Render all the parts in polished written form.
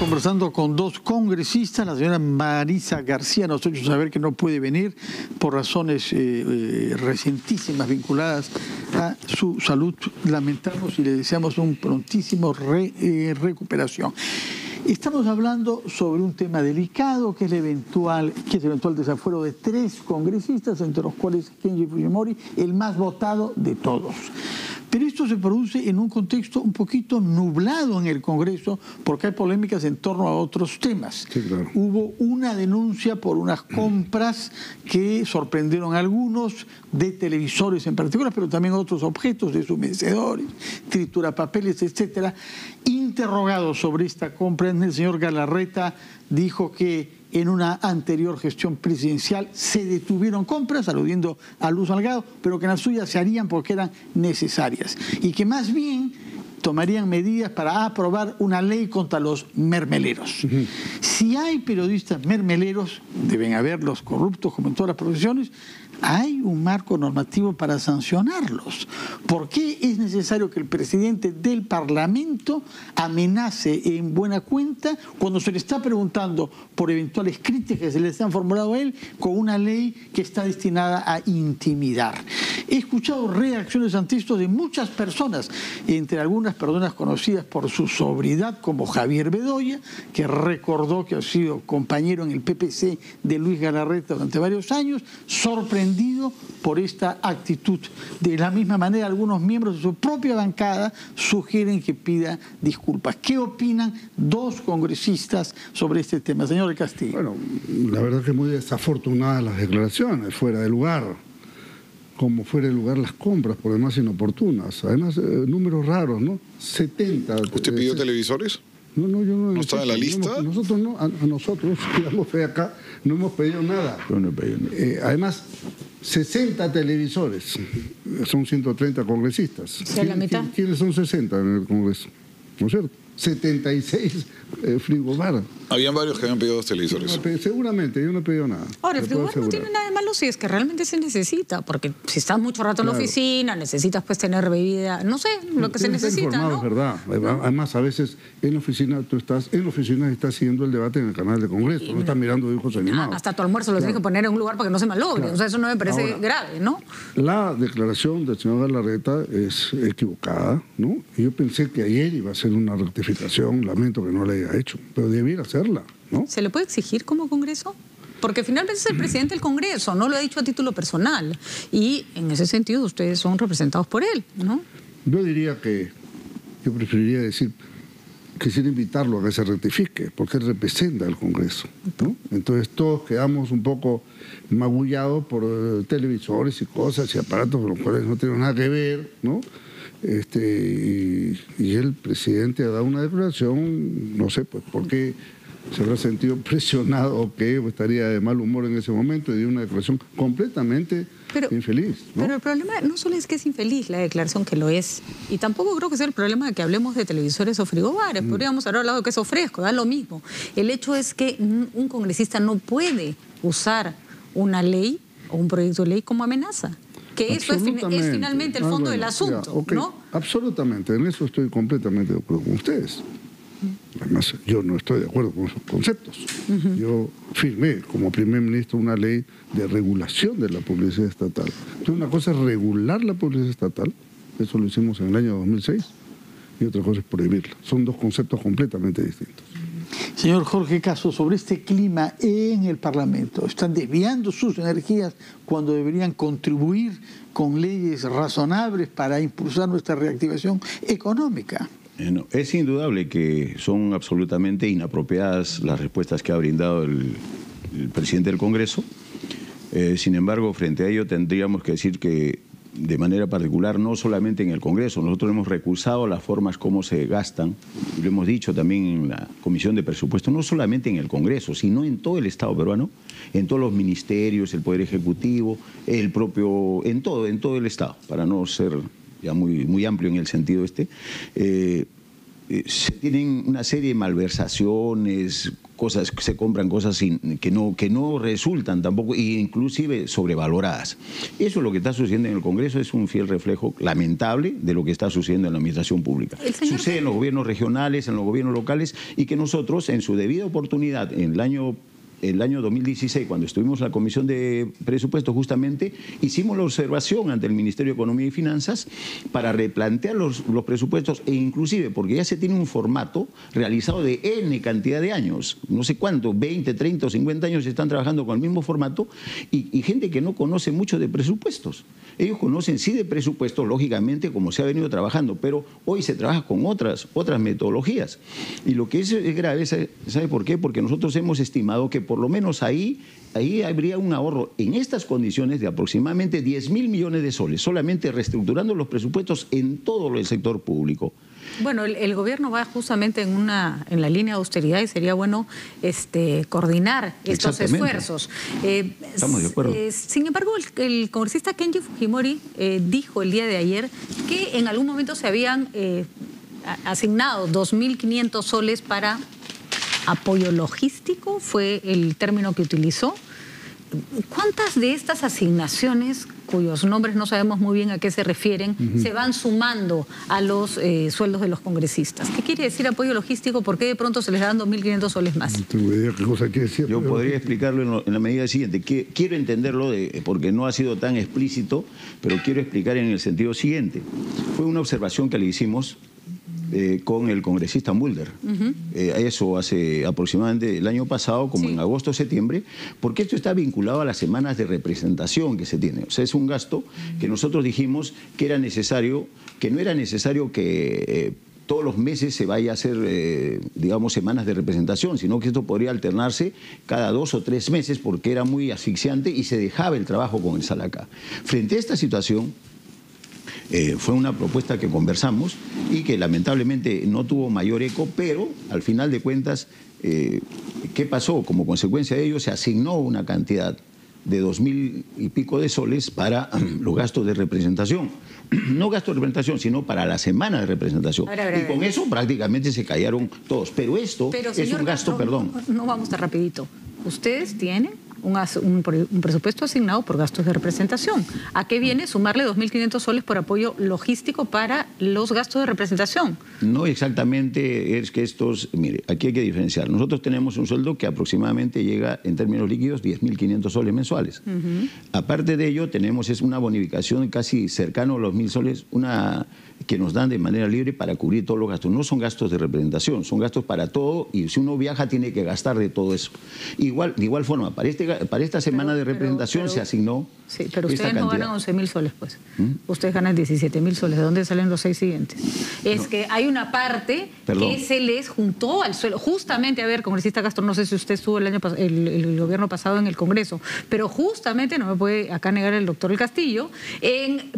conversando con dos congresistas. La señora Marisa García nos ha hecho saber que no puede venir por razones recientísimas vinculadas a su salud. Lamentamos y le deseamos un prontísimo recuperación. Estamos hablando sobre un tema delicado que es el eventual desafuero de 3 congresistas, entre los cuales Kenji Fujimori, el más votado de todos. Pero esto se produce en un contexto un poquito nublado en el Congreso porque hay polémicas en torno a otros temas. Sí, claro. Hubo una denuncia por unas compras que sorprendieron a algunos, de televisores en particular, pero también otros objetos, de mecedores, triturapapeles, etcétera. Interrogado sobre esta compra, el señor Galarreta dijo que en una anterior gestión presidencial se detuvieron compras, aludiendo a Luz Salgado, pero que en las suyas se harían porque eran necesarias y que más bien tomarían medidas para aprobar una ley contra los mermeleros. Si hay periodistas mermeleros, deben haber los corruptos como en todas las profesiones, hay un marco normativo para sancionarlos. ¿Por qué es necesario que el presidente del Parlamento amenace en buena cuenta cuando se le está preguntando por eventuales críticas que se le han formulado a él con una ley que está destinada a intimidar? He escuchado reacciones ante esto de muchas personas, entre algunas personas conocidas por su sobriedad, como Javier Bedoya, que recordó que ha sido compañero en el PPC de Luis Galarreta durante varios años, sorprendido por esta actitud. De la misma manera, algunos miembros de su propia bancada sugieren que pida disculpas. ¿Qué opinan 2 congresistas sobre este tema? Señor del Castillo. Bueno, la verdad que muy desafortunadas las declaraciones, fuera de lugar. Como fuera de lugar las compras, por demás inoportunas. Además, números raros, ¿no? 70. ¿Usted pidió televisores? No, yo no. ¿No estaba en la lista? Nosotros no, a nosotros, que damos fe acá, no hemos pedido nada. Yo no he pedido nada. Además, 60 televisores, son 130 congresistas. O sea, la mitad. ¿Quiénes son 60 en el Congreso? ¿No es cierto? 76 frigobar. Habían varios que habían pedido 2 televisores. Seguramente, yo no he pedido nada. Ahora, el frigobar no tiene nada de malo si es que realmente se necesita, porque si estás mucho rato en la oficina, necesitas pues tener bebida, no sé, lo que se necesita, ¿no? Es verdad. Además, a veces en la oficina y estás siguiendo el debate en el canal de Congreso, no estás mirando dibujos animados. Hasta tu almuerzo lo tienes que poner en un lugar para que no se malogre, o sea, eso no me parece grave, ¿no? La declaración del señor Galarreta es equivocada, ¿no? Yo pensé que ayer iba a ser una rectificación, lamento que no la haya hecho, pero debiera hacerla, ¿no? ¿Se le puede exigir como Congreso? Porque finalmente es el presidente del Congreso, no lo ha dicho a título personal. Y en ese sentido ustedes son representados por él, ¿no? Yo diría que, yo preferiría decir, quisiera invitarlo a que se rectifique, porque él representa al Congreso, ¿no? Entonces todos quedamos un poco magullados por televisores y cosas y aparatos con los cuales no tenemos nada que ver, ¿no? Y el presidente ha dado una declaración, no sé, pues, por qué se habrá sentido presionado o que estaría de mal humor en ese momento y dio una declaración completamente infeliz, ¿no? Pero el problema no solo es que es infeliz la declaración, que lo es, y tampoco creo que sea el problema de que hablemos de televisores o frigobares, podríamos haber hablado de queso fresco, da lo mismo. El hecho es que un congresista no puede usar una ley o un proyecto de ley como amenaza. Que eso es finalmente el fondo del asunto, ya, ¿no? Absolutamente, en eso estoy completamente de acuerdo con ustedes. Además, yo no estoy de acuerdo con esos conceptos. Yo firmé como primer ministro una ley de regulación de la publicidad estatal. Entonces, una cosa es regular la publicidad estatal, eso lo hicimos en el año 2006, y otra cosa es prohibirla. Son 2 conceptos completamente distintos. Señor Jorge Caso, sobre este clima en el Parlamento, ¿están desviando sus energías cuando deberían contribuir con leyes razonables para impulsar nuestra reactivación económica? No, es indudable que son absolutamente inapropiadas las respuestas que ha brindado el presidente del Congreso. Sin embargo, frente a ello tendríamos que decir que de manera particular, no solamente en el Congreso, nosotros hemos recusado las formas como se gastan, y lo hemos dicho también en la Comisión de Presupuesto, no solamente en el Congreso, sino en todo el Estado peruano, en todos los ministerios, el Poder Ejecutivo, el propio, en todo el Estado, para no ser ya muy amplio en el sentido se tienen una serie de malversaciones, se compran cosas que no resultan tampoco, e inclusive sobrevaloradas. Eso es lo que está sucediendo en el Congreso, es un fiel reflejo lamentable de lo que está sucediendo en la administración pública. Sucede en los gobiernos regionales, en los gobiernos locales, y que nosotros, en su debida oportunidad, en el año 2016, cuando estuvimos en la Comisión de Presupuestos, justamente hicimos la observación ante el Ministerio de Economía y Finanzas para replantear los presupuestos, e inclusive porque ya se tiene un formato realizado de N cantidad de años, no sé cuánto, 20, 30 o 50 años están trabajando con el mismo formato, y gente que no conoce mucho de presupuestos. Ellos conocen sí de presupuestos, lógicamente, como se ha venido trabajando, pero hoy se trabaja con otras metodologías. Y lo que es grave, ¿sabe por qué? Porque nosotros hemos estimado que por lo menos ahí habría un ahorro en estas condiciones de aproximadamente 10.000 millones de soles, solamente reestructurando los presupuestos en todo el sector público. Bueno, el gobierno va justamente en la línea de austeridad, y sería bueno coordinar estos esfuerzos. Estamos de acuerdo. Sin embargo, el congresista Kenji Fujimori dijo el día de ayer que en algún momento se habían asignado 2.500 soles para apoyo logístico, fue el término que utilizó. ¿Cuántas de estas asignaciones, cuyos nombres no sabemos muy bien a qué se refieren, se van sumando a los sueldos de los congresistas? ¿Qué quiere decir apoyo logístico? ¿Por qué de pronto se les dan 2.500 soles más? No tengo idea qué cosa quiere decir. Yo podría explicarlo en la medida siguiente. Quiero entenderlo porque no ha sido tan explícito, pero quiero explicar en el sentido siguiente. Fue una observación que le hicimos con el congresista Mulder. Eso hace aproximadamente el año pasado, como en agosto o septiembre, porque esto está vinculado a las semanas de representación que se tiene. O sea, es un gasto que nosotros dijimos que era necesario, que no era necesario que todos los meses se vaya a hacer, digamos, semanas de representación, sino que esto podría alternarse cada 2 o 3 meses porque era muy asfixiante y se dejaba el trabajo con el Salacá. Frente a esta situación, fue una propuesta que conversamos y que lamentablemente no tuvo mayor eco, pero al final de cuentas, ¿qué pasó? Como consecuencia de ello se asignó una cantidad de 2.000 y pico de soles para los gastos de representación. No gastos de representación, sino para la semana de representación. Y con eso prácticamente se callaron todos. Pero esto es un gasto, perdón. No vamos tan rapidito. Ustedes tienen un presupuesto asignado por gastos de representación. ¿A qué viene sumarle 2.500 soles por apoyo logístico para los gastos de representación? No exactamente es que estos... Mire, aquí hay que diferenciar. Nosotros tenemos un sueldo que aproximadamente llega, en términos líquidos, 10.500 soles mensuales. Aparte de ello, tenemos una bonificación casi cercano a los 1.000 soles, que nos dan de manera libre para cubrir todos los gastos. No son gastos de representación, son gastos para todo, y si uno viaja tiene que gastar de todo eso. De igual forma, para esta semana de representación se asignó. Sí, pero ustedes no ganan 11.000 soles, pues. Ustedes ganan 17.000 soles. ¿De dónde salen los 6 siguientes? Es que hay una parte que se les juntó al suelo. Justamente, a ver, congresista Castro, no sé si usted estuvo el gobierno pasado en el Congreso, pero justamente, no me puede acá negar el doctor El Castillo,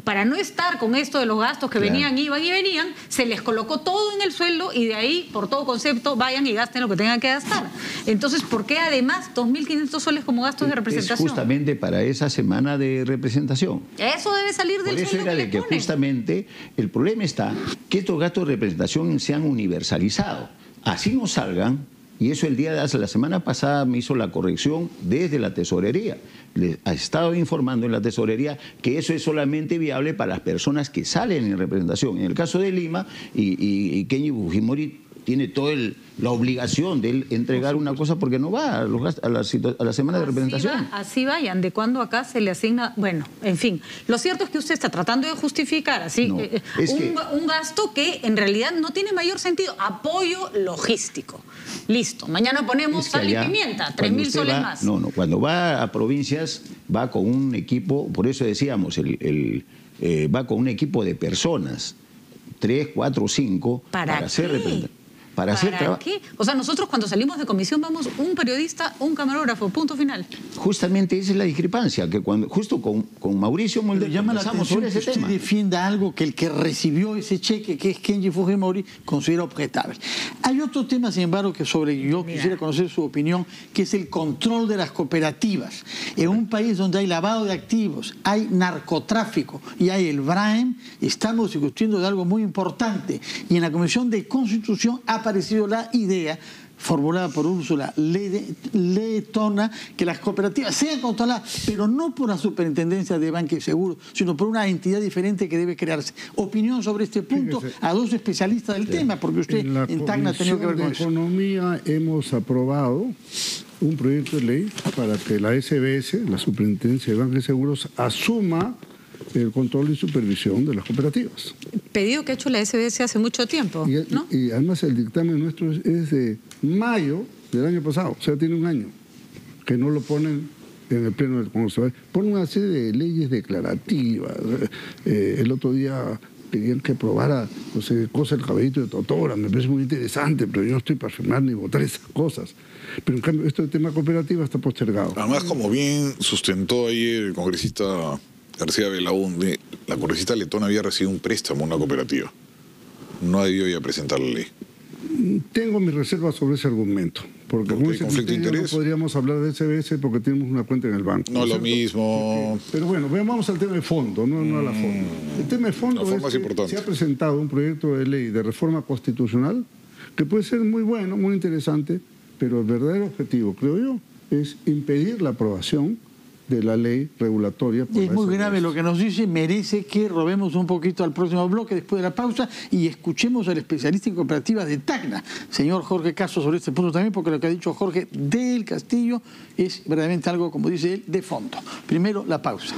para no estar con esto de los gastos que venían, iban y venían, se les colocó todo en el sueldo y de ahí, por todo concepto, vayan y gasten lo que tengan que gastar. Entonces, ¿por qué además 2.500 soles como gastos de representación? Es justamente para esa semana de representación. Eso debe salir del sueldo. Por eso era de que justamente el problema está que estos gastos de representación se han universalizado. Así no salgan, y eso el día de la semana pasada me hizo la corrección desde la tesorería. Les ha estado informando en la tesorería que eso es solamente viable para las personas que salen en representación. En el caso de Lima, y Kenji Fujimori tiene toda la obligación de entregar una cosa porque no va a la semana de representación. Así vayan, de cuando acá se le asigna... Bueno, en fin, lo cierto es que usted está tratando de justificar así un gasto que en realidad no tiene mayor sentido. Apoyo logístico. Listo, mañana ponemos sal y pimienta, 3.000 soles más. No, cuando va a provincias va con un equipo, por eso decíamos, va con un equipo de personas, 3, 4, 5, para hacer representación. ¿Para qué? O sea, nosotros cuando salimos de comisión vamos un periodista, un camarógrafo, punto final. Justamente esa es la discrepancia, que justo con Mauricio Mulder llama la atención sobre ese que usted tema. Defienda algo que el que recibió ese cheque, que es Kenji Fujimori, considera objetable. Hay otro tema, sin embargo, que quisiera conocer su opinión, que es el control de las cooperativas. En un país donde hay lavado de activos, hay narcotráfico y hay el BRAEM, estamos discutiendo de algo muy importante. Y en la Comisión de Constitución ha aparecido la idea, formulada por Úrsula Letona, que las cooperativas sean controladas, pero no por la Superintendencia de Banca y Seguros, sino por una entidad diferente que debe crearse. Opinión sobre este punto. Fíjese, a dos especialistas del tema, porque usted en Tacna ha tenido que ver con eso. En la Comisión de Economía hemos aprobado un proyecto de ley para que la SBS, la Superintendencia de Banca y Seguros, asuma el control y supervisión de las cooperativas. Pedido que ha hecho la SBS hace mucho tiempo, ¿no? Y además el dictamen nuestro es de mayo del año pasado, o sea, tiene un año, que no lo ponen en el Pleno del Congreso. Ponen una serie de leyes declarativas. El otro día pedían que aprobara, no sé, cosa el caballito de Totora, me parece muy interesante, pero yo no estoy para firmar ni votar esas cosas. Pero en cambio, esto del tema cooperativa está postergado. Además, como bien sustentó ayer el congresista García Belaúnde, la congresista letona había recibido un préstamo a una cooperativa. No debió ya presentar la ley. Tengo mis reservas sobre ese argumento, porque con ese conflicto de interés. no podríamos hablar de SBS porque tenemos una cuenta en el banco. No, ¿no lo es mismo. Pero bueno, vamos al tema de fondo, no a la forma. El tema de fondo La forma es que importante. se ha presentado un proyecto de ley de reforma constitucional que puede ser muy bueno, muy interesante, pero el verdadero objetivo, creo yo, es impedir la aprobación de la ley regulatoria. Por Es la muy SBS. grave lo que nos dice, merece que robemos un poquito al próximo bloque después de la pausa y escuchemos al especialista en cooperativas de Tacna, señor Jorge Castro, sobre este punto también, porque lo que ha dicho Jorge del Castillo es verdaderamente algo, como dice él, de fondo. Primero, la pausa.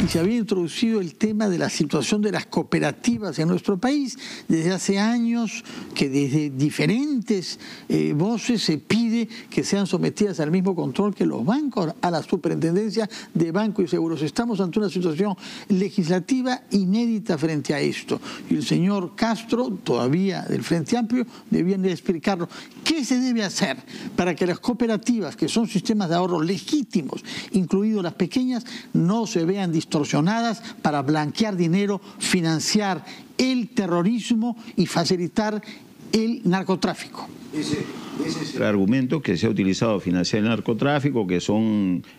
Y se había introducido el tema de la situación de las cooperativas en nuestro país. Desde hace años que desde diferentes voces se pide que sean sometidas al mismo control que los bancos, a la Superintendencia de Banco y Seguros. Estamos ante una situación legislativa inédita frente a esto. Y el señor Castro, todavía del Frente Amplio, debía explicarlo. ¿Qué se debe hacer para que las cooperativas, que son sistemas de ahorro legítimos, incluidos las pequeñas, no se vean distorsionadas para blanquear dinero, financiar el terrorismo y facilitar el narcotráfico? Ese es el argumento que se ha utilizado para financiar el narcotráfico, que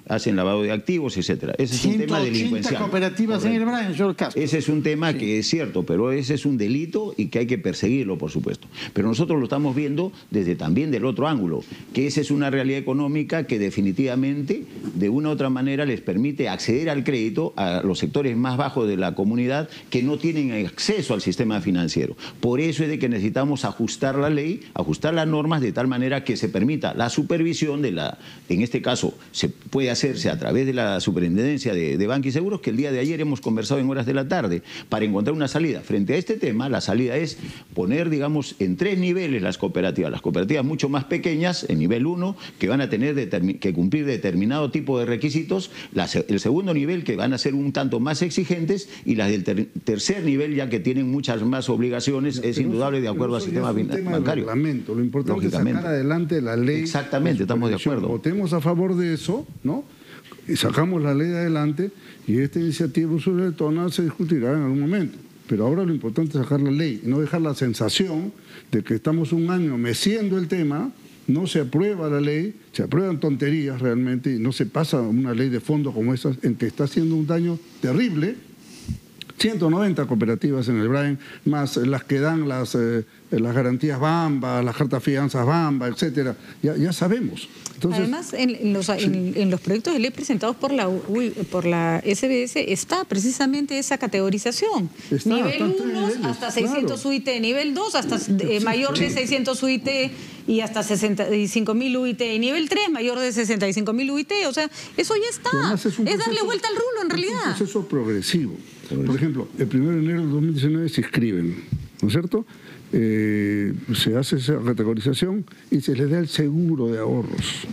hacen lavado de activos, etcétera. Ese es un tema 180 delincuencial. cooperativas en el Brain, señor Castro. Ese es un tema que es cierto, pero ese es un delito y que hay que perseguirlo, por supuesto. Pero nosotros lo estamos viendo desde también del otro ángulo, que esa es una realidad económica que definitivamente, de una u otra manera, les permite acceder al crédito a los sectores más bajos de la comunidad que no tienen acceso al sistema financiero. Por eso es de que necesitamos ajustar la ley, ajustar las normas de tal manera que se permita la supervisión de en este caso, se puede hacerse a través de la Superintendencia de Banca y Seguros, que el día de ayer hemos conversado en horas de la tarde, para encontrar una salida. Frente a este tema, la salida es poner, digamos, en 3 niveles las cooperativas mucho más pequeñas, en nivel 1, que van a tener que cumplir determinado tipo de requisitos, el segundo nivel, que van a ser un tanto más exigentes, y las del tercer nivel, ya que tienen muchas más obligaciones, es indudable de acuerdo al sistema bancario. Lo importante es sacar adelante la ley. Exactamente, estamos de acuerdo. Votemos a favor de eso, ¿no? Y sacamos la ley adelante, y esta iniciativa Úrsula Letona se discutirá en algún momento. Pero ahora lo importante es sacar la ley y no dejar la sensación de que estamos un año meciendo el tema, no se aprueba la ley, se aprueban tonterías realmente y no se pasa una ley de fondo como esa, en que está haciendo un daño terrible. 190 cooperativas en el Brain, más las que dan las garantías Bamba, las cartas fianzas Bamba, etcétera. Ya sabemos. Entonces, además, en los proyectos de ley presentados por la SBS está precisamente esa categorización. Nivel 1 hasta 600 UIT, nivel 2 hasta mayor de 600 UIT y hasta 65.000 UIT, y nivel 3 mayor de 65.000 UIT. O sea, eso ya está. Es darle vuelta al rulo, en realidad. Es un proceso progresivo. Por ejemplo, el 1 de enero de 2019 se inscriben, ¿no es cierto? Se hace esa categorización y se les da el seguro de ahorros.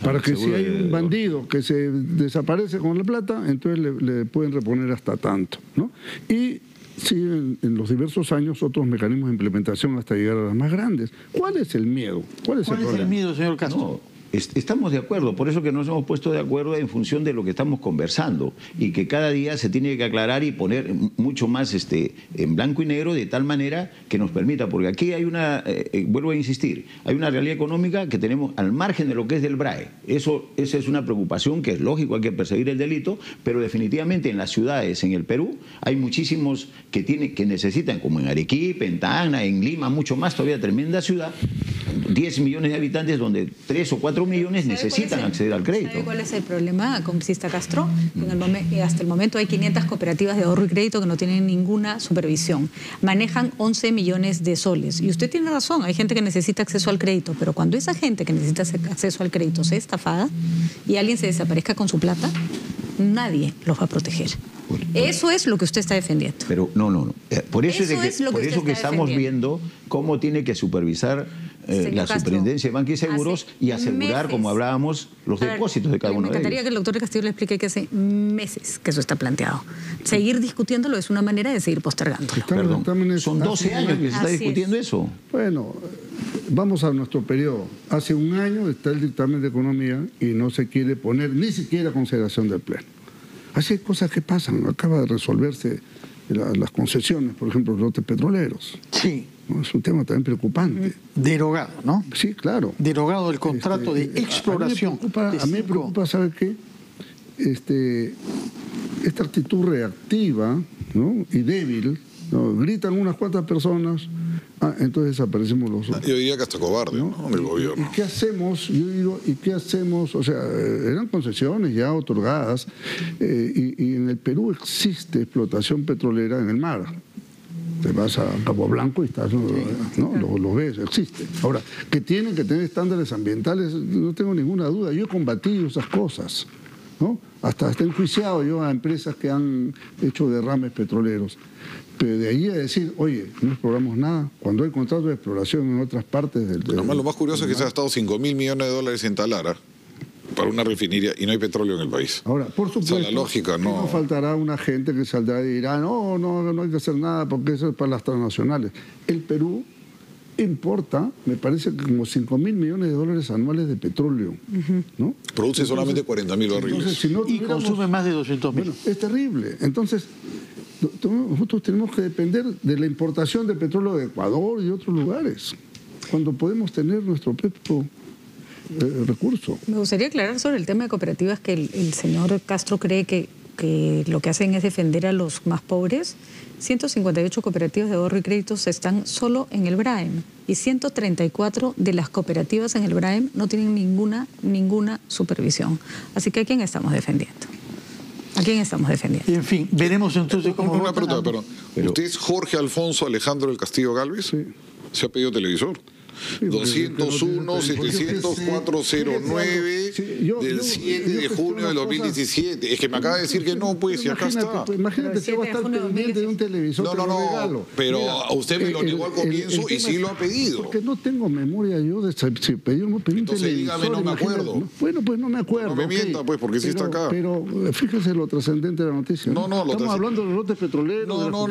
Para que si hay un bandido que se desaparece con la plata, entonces le pueden reponer hasta tanto, ¿no? Y siguen en los diversos años otros mecanismos de implementación hasta llegar a las más grandes. ¿Cuál es el miedo? ¿Cuál es el problema? ¿Cuál es el miedo, señor Castro? No, estamos de acuerdo, por eso que nos hemos puesto de acuerdo en función de lo que estamos conversando y que cada día se tiene que aclarar y poner mucho más en blanco y negro de tal manera que nos permita, porque aquí hay una, vuelvo a insistir, hay una realidad económica que tenemos al margen de lo que es del BRAE. Esa es una preocupación que es lógico, hay que perseguir el delito, pero definitivamente en las ciudades, en el Perú, hay muchísimos que necesitan, como en Arequipa, en Tacna, en Lima, mucho más, todavía tremenda ciudad, 10 millones de habitantes donde 3 o 4 millones necesitan acceder al crédito. ¿Sabe cuál es el problema, congresista Castro? Hasta el momento hay 500 cooperativas de ahorro y crédito que no tienen ninguna supervisión. Manejan 11 millones de soles. Y usted tiene razón, hay gente que necesita acceso al crédito, pero cuando esa gente que necesita acceso al crédito sea estafada y alguien se desaparezca con su plata, nadie los va a proteger. Eso es lo que usted está defendiendo. Pero no. Por eso que estamos viendo cómo tiene que supervisar la superintendencia de Banca y Seguros y asegurar, como hablábamos, los depósitos de cada uno de ellos. Me encantaría que el doctor Castillo le explique que hace meses que eso está planteado. Seguir discutiéndolo es una manera de seguir postergándolo. Son 12 años que se está discutiendo eso. Bueno, vamos a nuestro periodo. Hace un año está el dictamen de economía y no se quiere poner ni siquiera consideración del Pleno. Así hay cosas que pasan. Acaba de resolverse las concesiones, por ejemplo, los lotes petroleros. Sí. ¿No? Es un tema también preocupante. Derogado, ¿no? Sí, claro. Derogado el contrato de exploración. A mí me preocupa, ¿sabe qué? Esta actitud reactiva, ¿no? Y débil, ¿no? Gritan unas cuantas personas, entonces desaparecemos los otros. Yo diría que hasta cobarde, ¿no? Del gobierno. ¿Y qué hacemos? Yo digo, ¿y qué hacemos? O sea, eran concesiones ya otorgadas y en el Perú existe explotación petrolera en el mar. Te vas a Cabo Blanco y estás, ¿no? Lo ves, existe. Ahora, que tienen que tener estándares ambientales, no tengo ninguna duda. Yo he combatido esas cosas, ¿no? Hasta enjuiciado yo a empresas que han hecho derrames petroleros. Pero de ahí a decir, oye, no exploramos nada, cuando hay contratos de exploración en otras partes del... Además, lo más curioso es que se ha gastado $5.000 millones en Talara para una refinería y no hay petróleo en el país. Ahora, por supuesto, o sea, la lógica, no faltará una gente que saldrá y dirá, no hay que hacer nada porque eso es para las transnacionales. El Perú importa, me parece que como $5.000 millones anuales de petróleo, ¿no? Produce solamente 40.000 barriles. Si no y consume más de 200.000. Bueno, es terrible. Entonces, nosotros tenemos que depender de la importación de petróleo de Ecuador y de otros lugares, cuando podemos tener nuestro propio recurso. Me gustaría aclarar sobre el tema de cooperativas que el señor Castro cree que lo que hacen es defender a los más pobres. 158 cooperativas de ahorro y créditos están solo en el BRAEM y 134 de las cooperativas en el BRAEM no tienen ninguna supervisión. Así que ¿a quién estamos defendiendo? ¿A quién estamos defendiendo? En fin, veremos entonces cómo... Una pregunta, perdón. ¿Usted es Jorge Alfonso Alejandro del Castillo Galvez? Sí. ¿Se ha pedido televisor? Sí, 201-700-409 del 7 de junio del 2017. Es que me acaba de decir que no, pues, y acá está. Imagínate que va a estar pendiente de un televisor. No, pero a usted me lo negó al comienzo y sí lo ha pedido. Porque no tengo memoria yo de si pedí o no pedí un televisor. Dígame, no me acuerdo. Bueno, pues no me acuerdo. No me mienta, pues, porque sí está acá. Pero fíjese lo trascendente de la noticia. Estamos hablando de los lotes petroleros. No.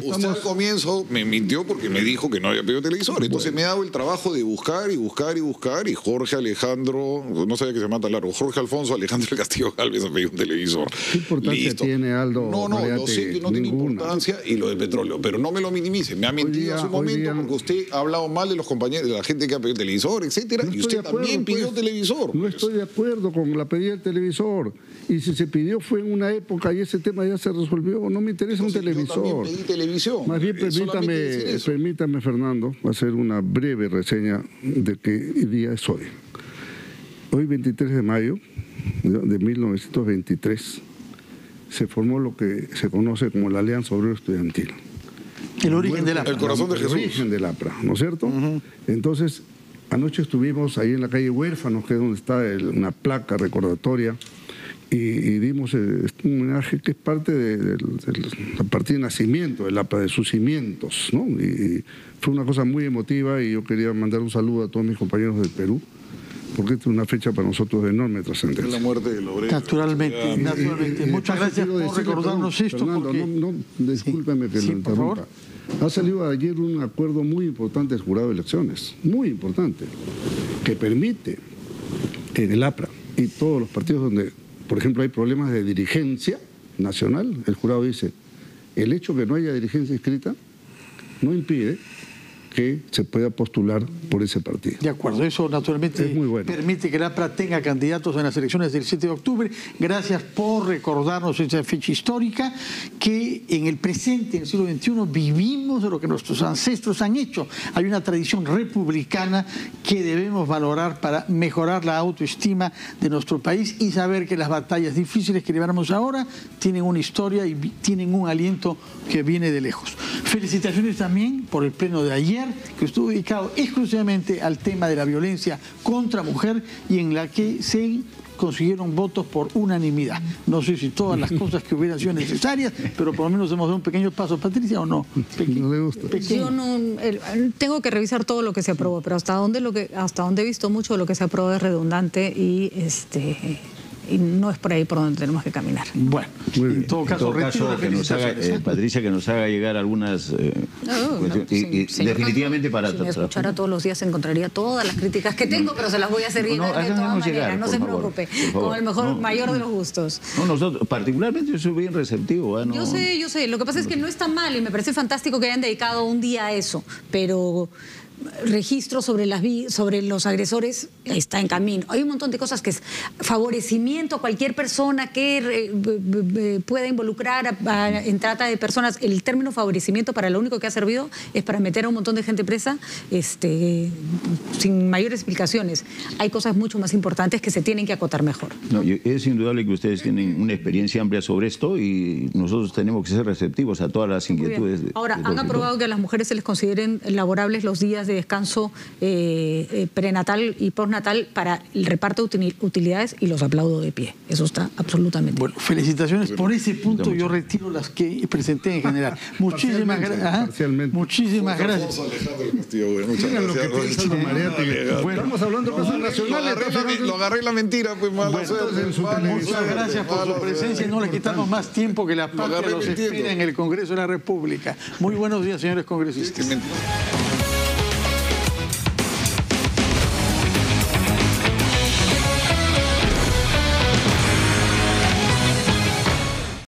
Usted al comienzo me mintió porque me dijo que no había pedido televisor. Entonces me he dado el trabajo de buscar y Jorge Alejandro, no sabía que se llama tan largo, Jorge Alfonso Alejandro del Castillo Galvez ha pedido un televisor. ¿Qué importancia tiene, Aldo? No, lo sé que no tiene importancia y lo de petróleo, pero no me lo minimice. Me ha mentido en su momento porque usted ha hablado mal de los compañeros, de la gente que ha pedido televisor, etcétera, y usted también pidió televisor. No estoy de acuerdo con la pedida del televisor. Y si se pidió fue en una época y ese tema ya se resolvió. No me interesa un televisor. Yo también pedí televisión. Más bien permítame, Fernando, hacer una breve reseña de qué día es hoy. Hoy, 23 de mayo de 1923, se formó lo que se conoce como la Alianza Obrero Estudiantil. El origen del APRA. El corazón de Jesús. El origen del APRA, ¿no es cierto? Entonces, anoche estuvimos ahí en la calle Huérfanos, que es donde está una placa recordatoria, y dimos un homenaje que es parte de la partida de nacimiento del APRA, de sus cimientos, ¿no? Y fue una cosa muy emotiva y yo quería mandar un saludo a todos mis compañeros del Perú, porque esta es una fecha para nosotros de enorme trascendencia. La muerte del obrero. Naturalmente, naturalmente. Muchas gracias por recordarnos esto. Fernando, porque... discúlpeme que lo interrumpa. Ha salido ayer un acuerdo muy importante del jurado de elecciones, muy importante, que permite en el APRA y todos los partidos donde, por ejemplo, hay problemas de dirigencia nacional, el jurado dice, el hecho que no haya dirigencia inscrita no impide que se pueda postular por ese partido. De acuerdo, eso naturalmente es muy bueno. Permite que el APRA tenga candidatos en las elecciones del 7 de octubre. Gracias por recordarnos esa fecha histórica que en el presente, en el siglo XXI, vivimos de lo que nuestros ancestros han hecho. Hay una tradición republicana que debemos valorar para mejorar la autoestima de nuestro país y saber que las batallas difíciles que llevamos ahora tienen una historia y tienen un aliento que viene de lejos. Felicitaciones también por el pleno de ayer, que estuvo dedicado exclusivamente al tema de la violencia contra mujer y en la que se consiguieron votos por unanimidad. No sé si todas las cosas que hubieran sido necesarias, pero por lo menos hemos dado un pequeño paso. Patricia, ¿o no? No le gusta. Yo no, tengo que revisar todo lo que se aprobó, pero hasta donde he visto mucho de lo que se aprobó es redundante y no es por ahí por donde tenemos que caminar. Bueno, en todo caso que nos haga, Patricia, que nos haga llegar algunas definitivamente para... Si me escuchara todos los días encontraría todas las críticas que tengo, pero se las voy a hacer llegar de todas maneras, no se preocupe, con el mayor de los gustos. No, nosotros, particularmente yo soy bien receptivo. Yo sé, lo que pasa es que no está mal y me parece fantástico que hayan dedicado un día a eso, pero... registro sobre los agresores está en camino. Hay un montón de cosas que es favorecimiento a cualquier persona que pueda involucrar en trata de personas. El término favorecimiento para lo único que ha servido es para meter a un montón de gente presa sin mayores explicaciones. Hay cosas mucho más importantes que se tienen que acotar mejor. No, es indudable que ustedes tienen una experiencia amplia sobre esto y nosotros tenemos que ser receptivos a todas las inquietudes. Ahora, han aprobado que a las mujeres se les consideren laborables los días de descanso prenatal y postnatal para el reparto de utilidades y los aplaudo de pie. Eso está absolutamente bueno. Felicitaciones por ese punto. Yo retiro las que presenté en general. Muchísimas gracias. Muchísimas gracias. Estamos hablando de personas nacionales. Lo agarré la mentira, pues mala suerte. Muchas gracias por su presencia y no le quitamos más tiempo que la patria los espera en el Congreso de la República. Muy buenos días, señores congresistas.